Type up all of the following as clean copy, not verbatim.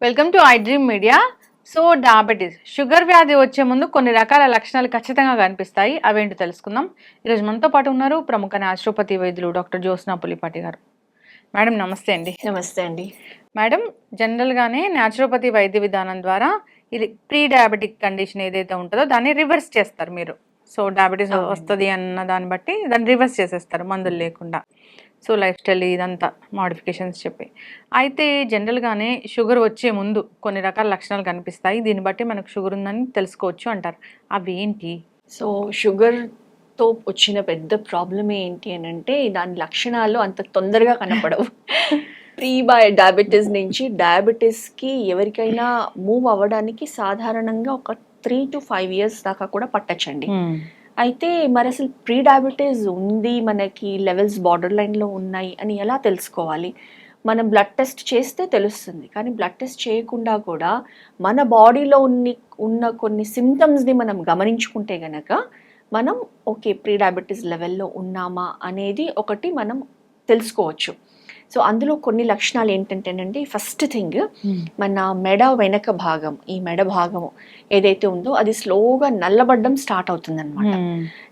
Welcome to I dream media. So diabetes sugar వ్యాధి వచ్చే ముందు కొన్ని రకాల లక్షణాలు ఖచ్చితంగా కనిపిస్తాయి. అవేంటో తెలుసుకుందాం. ఈరోజు మనతో పాటు ఉన్నారు ప్రముఖ న్యాచురోపతి వైద్యులు డాక్టర్ జ్యోత్స్నా పులిపాటి గారు. మేడం నమస్తే అండి. నమస్తే అండి. మేడం, జనరల్గానే న్యాచురోపతి వైద్య విధానం ద్వారా ఇది ప్రీ డయాబెటిక్ కండిషన్ ఏదైతే ఉంటుందో దాన్ని రివర్స్ చేస్తారు మీరు. సో డయాబెటీస్ వస్తుంది అన్న దాన్ని బట్టి దాన్ని రివర్స్ చేసేస్తారు మందులు లేకుండా. సో లైఫ్ స్టైల్ ఇదంతా మోడిఫికేషన్స్ చెప్పి. అయితే జనరల్గానే షుగర్ వచ్చే ముందు కొన్ని రకాల లక్షణాలు కనిపిస్తాయి. దీన్ని బట్టి మనకు షుగర్ ఉందని తెలుసుకోవచ్చు అంటారు. అవి ఏంటి? సో షుగర్తో వచ్చిన పెద్ద ప్రాబ్లం ఏంటి అని అంటే దాని లక్షణాలు అంత తొందరగా కనపడవు. డయాబెటీస్ నుంచి డయాబెటీస్కి ఎవరికైనా మూవ్ అవ్వడానికి సాధారణంగా ఒక 3 to 5 years దాకా కూడా పట్టచ్చండి. అయితే మరి అసలు ప్రీ డయాబెటీస్ ఉంది, మనకి లెవెల్స్ బార్డర్ లైన్లో ఉన్నాయి అని ఎలా తెలుసుకోవాలి? మనం బ్లడ్ టెస్ట్ చేస్తే తెలుస్తుంది. కానీ బ్లడ్ టెస్ట్ చేయకుండా కూడా మన బాడీలో ఉన్న కొన్ని సిమ్టమ్స్ని మనం గమనించుకుంటే గనక మనం ఓకే ప్రీ డయాబెటీస్ లెవెల్లో ఉన్నామా అనేది ఒకటి మనం తెలుసుకోవచ్చు. సో అందులో కొన్ని లక్షణాలు ఏంటంటేనండి, ఫస్ట్ థింగ్ మన మెడ వెనక భాగం, ఈ మెడ భాగము ఏదైతే ఉందో అది స్లోగా నల్లబడడం స్టార్ట్ అవుతుంది అనమాట.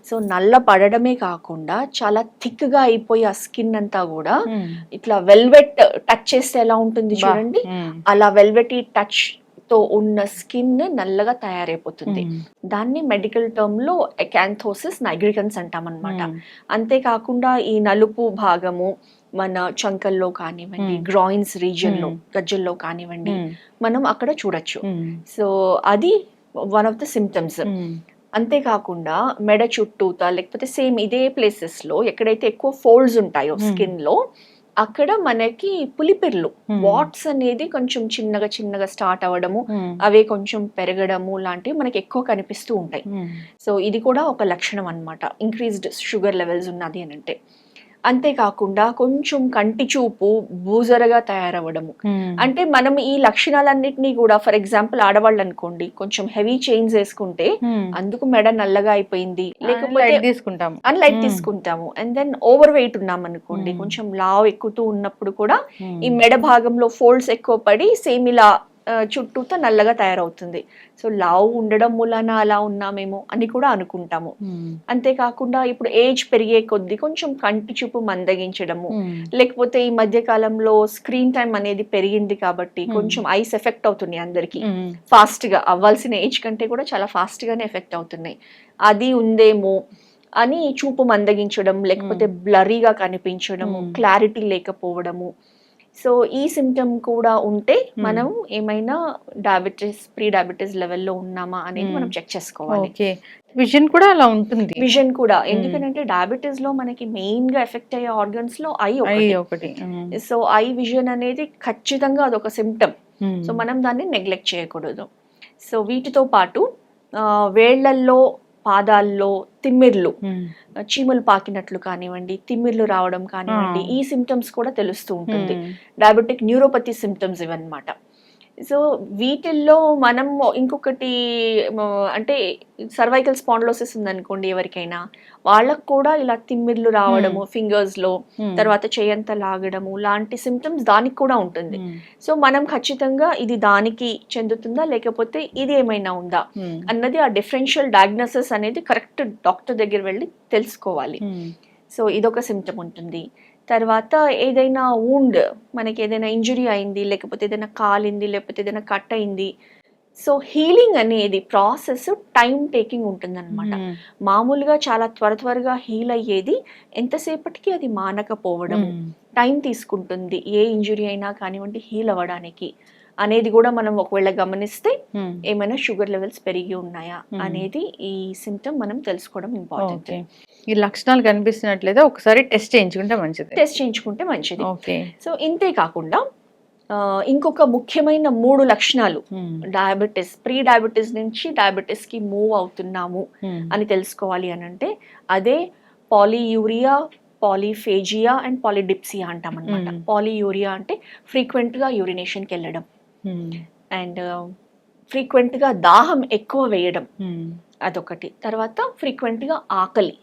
సో నల్ల పడడమే కాకుండా చాలా థిక్గా అయిపోయి ఆ స్కిన్ అంతా కూడా ఇట్లా వెల్వెట్ టచ్ చేస్తే ఎలా ఉంటుంది చూడండి, అలా వెల్వెటీ టచ్ తో ఉన్న స్కిన్ నల్లగా తయారైపోతుంది. దాన్ని మెడికల్ టర్మ్ లో ఎకాంథోసిస్ నైగ్రికన్స్ అంటాం అనమాట. అంతేకాకుండా ఈ నలుపు భాగము మన చంకల్లో కానివ్వండి, గ్రాయిన్స్ రీజియన్ లో గజ్జల్లో కానివ్వండి మనం అక్కడ చూడొచ్చు. సో అది వన్ ఆఫ్ ద సిమ్టమ్స్. అంతేకాకుండా మెడ చుట్టూతా లేకపోతే సేమ్ ఇదే ప్లేసెస్ లో ఎక్కడైతే ఎక్కువ ఫోల్డ్స్ ఉంటాయో స్కిన్ లో అక్కడ మనకి పులిపిర్లు వాట్స్ అనేది కొంచెం చిన్నగా చిన్నగా స్టార్ట్ అవ్వడము, అవే కొంచెం పెరగడము లాంటివి మనకి ఎక్కువ కనిపిస్తూ ఉంటాయి. సో ఇది కూడా ఒక లక్షణం అన్నమాట ఇంక్రీజ్డ్ షుగర్ లెవెల్స్ ఉన్నది అని అంటే. అంతేకాకుండా కొంచెం కంటి చూపు బూజరగా తయారవ్వడము. అంటే మనం ఈ లక్షణాలన్నిటినీ కూడా, ఫర్ ఎగ్జాంపుల్ ఆడవాళ్ళు అనుకోండి, కొంచెం హెవీ చైన్స్ వేసుకుంటే అందుకు మెడ నల్లగా అయిపోయింది, లేకపోతే లైట్ తీసుకుంటాము. అండ్ దెన్ ఓవర్ వెయిట్ ఉన్నాం అనుకోండి, కొంచెం లావ్ ఎక్కుతూ ఉన్నప్పుడు కూడా ఈ మెడ భాగంలో ఫోల్డ్స్ ఎక్కువ పడి సేమ్ ఇలా చుట్టూతో నల్లగా తయారవుతుంది. సో లావు ఉండడం మూలాన అలా ఉన్నామేమో అని కూడా అనుకుంటాము. అంతేకాకుండా ఇప్పుడు ఏజ్ పెరిగే కొద్దీ కొంచెం కంటి చూపు మందగించడము, లేకపోతే ఈ మధ్య కాలంలో స్క్రీన్ టైం అనేది పెరిగింది కాబట్టి కొంచెం ఐస్ ఎఫెక్ట్ అవుతున్నాయి అందరికి, ఫాస్ట్ గా అవ్వాల్సిన ఏజ్ కంటే కూడా చాలా ఫాస్ట్ గానే ఎఫెక్ట్ అవుతున్నాయి. అది ఉందేమో అని చూపు మందగించడం, లేకపోతే బ్లరీగా కనిపించడము, క్లారిటీ లేకపోవడము. సో ఈ సిమ్టమ్ కూడా ఉంటే మనం ఏమైనా డయాబెటీస్ ప్రీ డయాబెటీస్ లెవెల్లో ఉన్నామా అనేది మనం చెక్ చేసుకోవాలి. విజన్ కూడా అలా ఉంటుంది. విజన్ కూడా ఎందుకంటే డయాబెటీస్ లో మనకి మెయిన్ గా ఎఫెక్ట్ అయ్యే ఆర్గన్స్ లో ఐ ఒకటి. సో ఐ విజన్ అనేది ఖచ్చితంగా అదొక సిమ్టమ్. సో మనం దాన్ని నెగ్లెక్ట్ చేయకూడదు. సో వీటితో పాటు వేళ్లల్లో, పాదాల్లో తిమ్మిర్లు, చీమలు పాకినట్లు కానివ్వండి, తిమ్మిర్లు రావడం కానివ్వండి, ఈ సిమ్టమ్స్ కూడా తెలుస్తూ ఉంటుంది. డయాబెటిక్ న్యూరోపతి సిమ్టమ్స్ ఇవన్నమాట. సో వీటిల్లో మనం ఇంకొకటి అంటే సర్వైకల్ స్పాండిలోసిస్ ఉందనుకోండి ఎవరికైనా, వాళ్ళకు కూడా ఇలా తిమ్మిర్లు రావడము, ఫింగర్స్ లో, తర్వాత చేయంత లాగడము లాంటి సిమ్టమ్స్ దానికి కూడా ఉంటుంది. సో మనం ఖచ్చితంగా ఇది దానికి చెందుతుందా లేకపోతే ఇది ఏమైనా ఉందా అన్నది ఆ డిఫరెన్షియల్ డయాగ్నోసిస్ అనేది కరెక్ట్ డాక్టర్ దగ్గర వెళ్ళి తెలుసుకోవాలి. సో ఇదొక సిమ్టమ్ ఉంటుంది. తర్వాత ఏదైనా వూండ్, మనకి ఏదైనా ఇంజురీ అయింది, లేకపోతే ఏదైనా కాలింది, లేకపోతే ఏదైనా కట్ అయింది, సో హీలింగ్ అనేది ప్రాసెస్ టైం టేకింగ్ ఉంటుందన్నమాట. మామూలుగా చాలా త్వరగా హీల్ అయ్యేది ఎంతసేపటికి అది మానకపోవడం టైం తీసుకుంటుంది. ఏ ఇంజురీ అయినా కానివ్వండి హీల్ అవ్వడానికి అనేది కూడా మనం ఒకవేళ గమనిస్తే ఏమైనా షుగర్ లెవెల్స్ పెరిగి ఉన్నాయా అనేది ఈ సిమ్టమ్ మనం తెలుసుకోవడం ఇంపార్టెంట్. ఈ లక్షణాలు కనిపిస్తున్నట్లయితే ఒకసారి టెస్ట్ చేయించుకుంటే మంచిది. సో ఇంతే కాకుండా ఇంకొక ముఖ్యమైన 3 లక్షణాలు డయాబెటీస్ ప్రీ డయాబెటీస్ నుంచి డయాబెటీస్ కి మూవ్ అవుతున్నాము అని తెలుసుకోవాలి అని అంటే అదే పాలీయూరియా, పాలీఫేజియా అండ్ పాలిడిప్సియా అంటాం అనమాట. పాలీయూరియా అంటే ఫ్రీక్వెంట్ గా యూరినేషన్కి వెళ్ళడం, అండ్ ఫ్రీక్వెంట్గా దాహం ఎక్కువ వేయడం, అదొకటి. తర్వాత ఫ్రీక్వెంట్గా ఆకలి,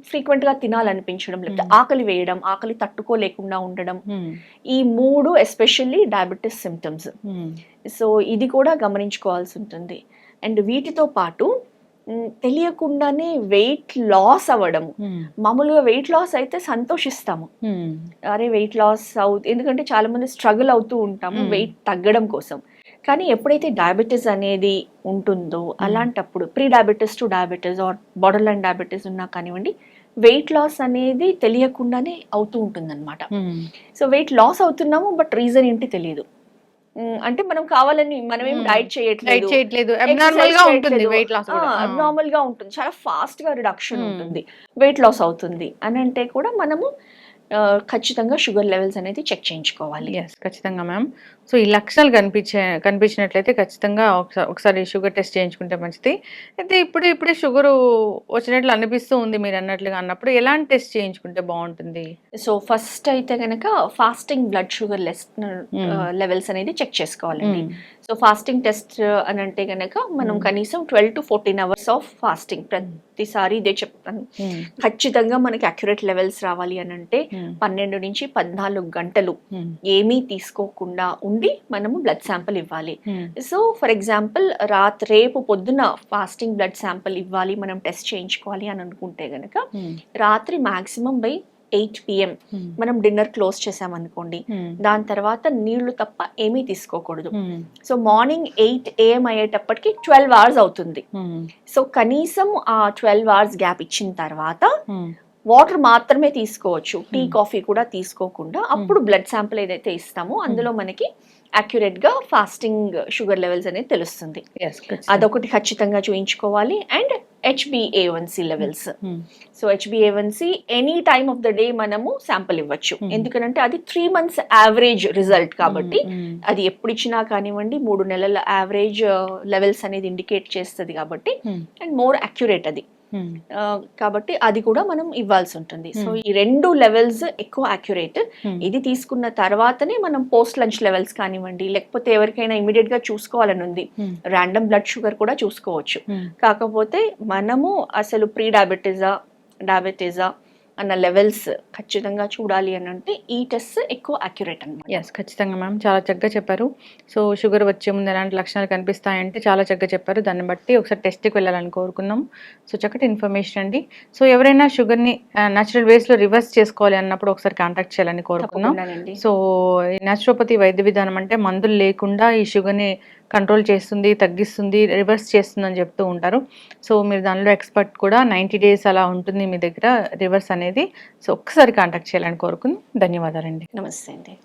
ఫ్రీక్వెంట్గా తినాలనిపించడం, లేకపోతే ఆకలి వేయడం, ఆకలి తట్టుకోలేకుండా ఉండడం, ఈ 3 ఎస్పెషల్లీ డయాబెటీస్ సిమ్టమ్స్. సో ఇది కూడా గమనించుకోవాల్సి ఉంటుంది. అండ్ వీటితో పాటు తెలియకుండానే వెయిట్ లాస్ అవ్వడము. మామూలుగా వెయిట్ లాస్ అయితే సంతోషిస్తాము, అరే వెయిట్ లాస్ ఎందుకంటే చాలా మంది స్ట్రగుల్ అవుతూ ఉంటాము వెయిట్ తగ్గడం కోసం. కానీ ఎప్పుడైతే డయాబెటీస్ అనేది ఉంటుందో అలాంటప్పుడు pre diabetes to diabetes or border line diabetes ఉన్నా కానివ్వండి, వెయిట్ లాస్ అనేది తెలియకుండానే అవుతూ ఉంటుంది అనమాట. సో వెయిట్ లాస్ అవుతున్నాము, బట్ రీజన్ ఏంటి తెలియదు. అంటే మనం కావాలని మనమేం డైట్ చేయట్లేదు, అబ్నార్మల్ గా ఉంటుంది వెయిట్ లాస్, అబ్నార్మల్ గా ఉంటుంది, చాలా ఫాస్ట్ గా రిడక్షన్ ఉంటుంది, వెయిట్ లాస్ అవుతుంది అని అంటే కూడా మనము ఖచ్చితంగా షుగర్ లెవెల్స్ అనేది చెక్ చేయించుకోవాలి. ఎస్, ఖచ్చితంగా మ్యామ్. సో ఈ లక్షణాలు కనిపించినట్లయితే ఖచ్చితంగా ఒకసారి షుగర్ టెస్ట్ చేయించుకుంటే మంచిది. అయితే ఇప్పుడే షుగర్ వచ్చినట్లు అనిపిస్తూ ఉంది మీరు అన్నట్లుగా అన్నప్పుడు ఎలాంటి టెస్ట్ చేయించుకుంటే బాగుంటుంది? సో ఫస్ట్ అయితే కనుక ఫాస్టింగ్ బ్లడ్ షుగర్ లెవెల్స్ అనేది చెక్ చేసుకోవాలండి. సో ఫాస్టింగ్ టెస్ట్ అని అంటే కనుక మనం కనీసం 12 to 14 hours ఆఫ్ ఫాస్టింగ్, ప్రతిసారి ఇదే చెప్తాను, ఖచ్చితంగా మనకి అక్యురేట్ లెవెల్స్ రావాలి అని అంటే 12 నుంచి 14 గంటలు ఏమీ తీసుకోకుండా ఉండి మనము బ్లడ్ శాంపిల్ ఇవ్వాలి. సో ఫర్ ఎగ్జాంపుల్ రేపు పొద్దున ఫాస్టింగ్ బ్లడ్ శాంపిల్ ఇవ్వాలి, మనం టెస్ట్ చేయించుకోవాలి అని అనుకుంటే గనక రాత్రి మాక్సిమం బై 8 PM మనం డిన్నర్ క్లోజ్ చేసామనుకోండి, దాని తర్వాత నీళ్లు తప్ప ఏమీ తీసుకోకూడదు. సో మార్నింగ్ 8 AM అయ్యేటప్పటికి 12 hours అవుతుంది. సో కనీసం ఆ 12 hours గ్యాప్ ఇచ్చిన తర్వాత వాటర్ మాత్రమే తీసుకోవచ్చు, టీ కాఫీ కూడా తీసుకోకుండా. అప్పుడు బ్లడ్ శాంపిల్ ఏదైతే ఇస్తామో అందులో మనకి అక్యురేట్ గా ఫాస్టింగ్ షుగర్ లెవెల్స్ అనేది తెలుస్తుంది. అదొకటి ఖచ్చితంగా చూయించుకోవాలి. And HbA1c levels. So HbA1c any time of the day మనము శాంపిల్ ఇవ్వచ్చు, ఎందుకంటే అది 3 months యావరేజ్ రిజల్ట్ కాబట్టి అది ఎప్పుడు ఇచ్చినా కానివ్వండి 3 నెలల యావరేజ్ లెవెల్స్ అనేది ఇండికేట్ చేస్తుంది కాబట్టి, అండ్ మోర్ అక్యురేట్ అది కాబట్టి అది కూడా మనం ఇవ్వాల్సి ఉంటుంది. సో ఈ 2 లెవెల్స్ ఎక్కువ అక్యురేట్. ఇది తీసుకున్న తర్వాతనే మనం పోస్ట్ లంచ్ లెవెల్స్ కానివ్వండి, లేకపోతే ఎవరికైనా ఇమీడియట్ గా చూసుకోవాలని ఉంది ర్యాండమ్ బ్లడ్ షుగర్ కూడా చూసుకోవచ్చు. కాకపోతే మనము అసలు ప్రీ డయాబెటీసా అన్న లెవెల్స్ ఖచ్చితంగా చూడాలి అని అంటే ఈ టెస్ట్ ఎక్కువ అక్యురేట్ అన్నమాట. ఎస్, ఖచ్చితంగా మ్యామ్, చాలా చక్కగా చెప్పారు. సో షుగర్ వచ్చే ముందు ఎలాంటి లక్షణాలు కనిపిస్తాయంటే చాలా చక్కగా చెప్పారు. దాన్ని బట్టి ఒకసారి టెస్ట్కి వెళ్ళాలని కోరుకున్నాం. సో చక్కటి ఇన్ఫర్మేషన్ అండి. సో ఎవరైనా షుగర్ని న్యాచురల్ వేస్లో రివర్స్ చేసుకోవాలి అన్నప్పుడు ఒకసారి కాంటాక్ట్ చేయాలని కోరుకున్నాం. సో న్యాచురోపతి వైద్య విధానం అంటే మందులు లేకుండా ఈ షుగర్ని కంట్రోల్ చేస్తుంది, తగ్గిస్తుంది, రివర్స్ చేస్తుంది అని చెప్తూ ఉంటారు. సో మీరు దానిలో ఎక్స్పర్ట్ కూడా 90 days అలా ఉంటుంది మీ దగ్గర రివర్స్ అనేది. సో ఒక్కసారి కాంటాక్ట్ చేయాలని కోరుకుని ధన్యవాదాలండి. నమస్తే అండి.